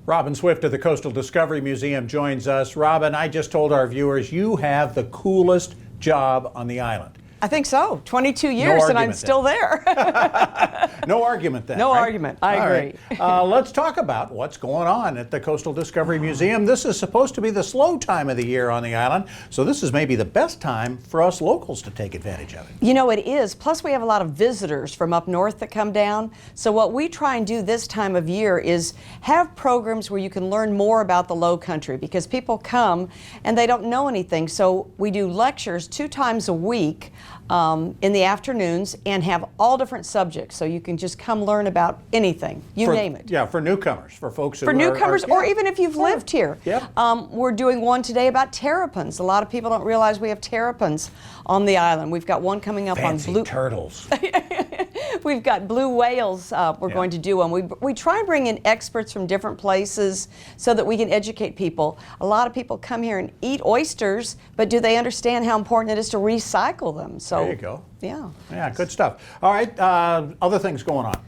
Robin Swift of the Coastal Discovery Museum joins us. Robin, I just told our viewers you have the coolest job on the island. I think so. 22 years and I'm still there. No argument then. No right? argument. I agree. Right. Let's talk about what's going on at the Coastal Discovery Museum. This is supposed to be the slow time of the year on the island, so this is maybe the best time for us locals to take advantage of it. You know, it is. Plus, we have a lot of visitors from up north that come down. So what we try and do this time of year is have programs where you can learn more about the Low Country, because people come and they don't know anything. So we do lectures 2 times a week in the afternoons and have all different subjects, so you can just come learn about anything, you name it. Yeah, for newcomers, for folks who for newcomers, or even if you've lived here. Yep. We're doing one today about terrapins. A lot of people don't realize we have terrapins on the island. We've got one coming up Fancy on blue turtles. We've got blue whales. We're going to do one. We try and bring in experts from different places so that we can educate people. A lot of people come here and eat oysters, but do they understand how important it is to recycle them? So there you go. Yeah. Yeah, good stuff. All right, other things going on.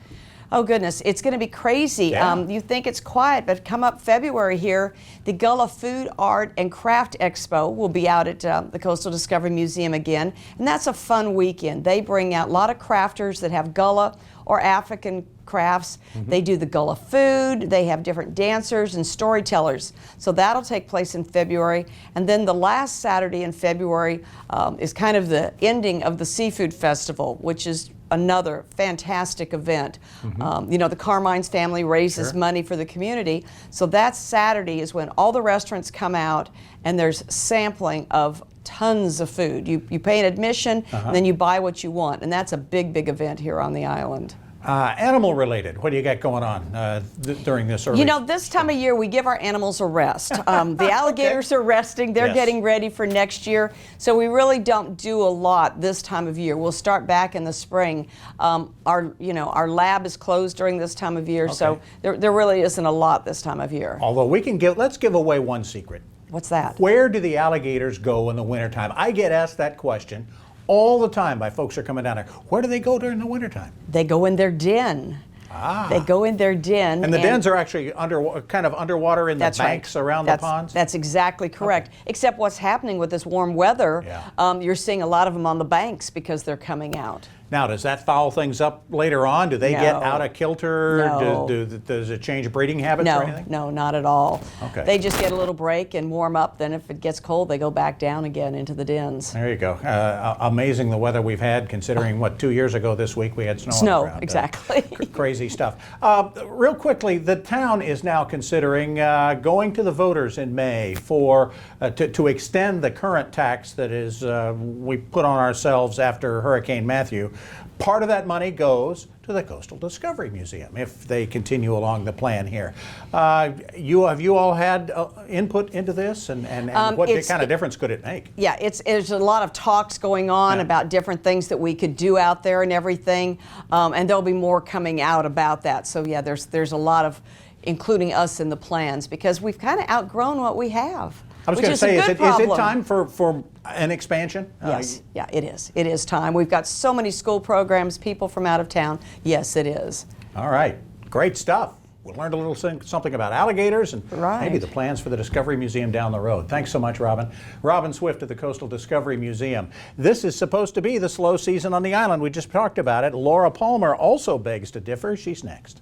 Oh goodness, it's going to be crazy. Yeah. You think it's quiet, but come up February here, the Gullah Food, Art, and Craft Expo will be out at the Coastal Discovery Museum again, and that's a fun weekend. They bring out a lot of crafters that have Gullah or African crafts. They do the Gullah food, they have different dancers and storytellers. So that'll take place in February. And then the last Saturday in February is kind of the ending of the Seafood Festival, which is another fantastic event. You know, the Carmine's family raises money for the community. So that Saturday is when all the restaurants come out and there's sampling of tons of food. You pay an admission, and then you buy what you want. And that's a big, big event here on the island. Animal related, what do you got going on during this early? You know, this time of year we give our animals a rest. The alligators are resting. They're getting ready for next year. So we really don't do a lot this time of year. We'll start back in the spring. Our lab is closed during this time of year, so there really isn't a lot this time of year. Although let's give away one secret. What's that? Where do the alligators go in the wintertime? I get asked that question all the time by folks who are coming down here. Where do they go during the wintertime? They go in their den. They go in their den. And the dens are actually kind of underwater in the banks around the ponds? That's exactly correct. Except what's happening with this warm weather, you're seeing a lot of them on the banks because they're coming out. Now, does that foul things up later on? Do they get out of kilter? No. Does it change breeding habits or anything? No, not at all. Okay. They just get a little break and warm up. Then if it gets cold, they go back down again into the dens. There you go. Amazing the weather we've had, considering 2 years ago this week we had snow on the ground. Exactly. Crazy stuff. Real quickly, the town is now considering going to the voters in May to extend the current tax that is we put on ourselves after Hurricane Matthew. Part of that money goes to the Coastal Discovery Museum if they continue along the plan here. Have you all had input into this, and what kind of difference could it make? Yeah, there's a lot of talks going on about different things that we could do out there and everything, and there'll be more coming out about that. So yeah, there's a lot of including us in the plans because we've kind of outgrown what we have. I was going to say, is it time for an expansion? Yes, yeah, it is. It is time. We've got so many school programs, people from out of town. Yes, it is. All right, great stuff. We learned a little something about alligators and maybe the plans for the Discovery Museum down the road. Thanks so much, Robin. Robin Swift of the Coastal Discovery Museum. This is supposed to be the slow season on the island. We just talked about it. Laura Palmer also begs to differ. She's next.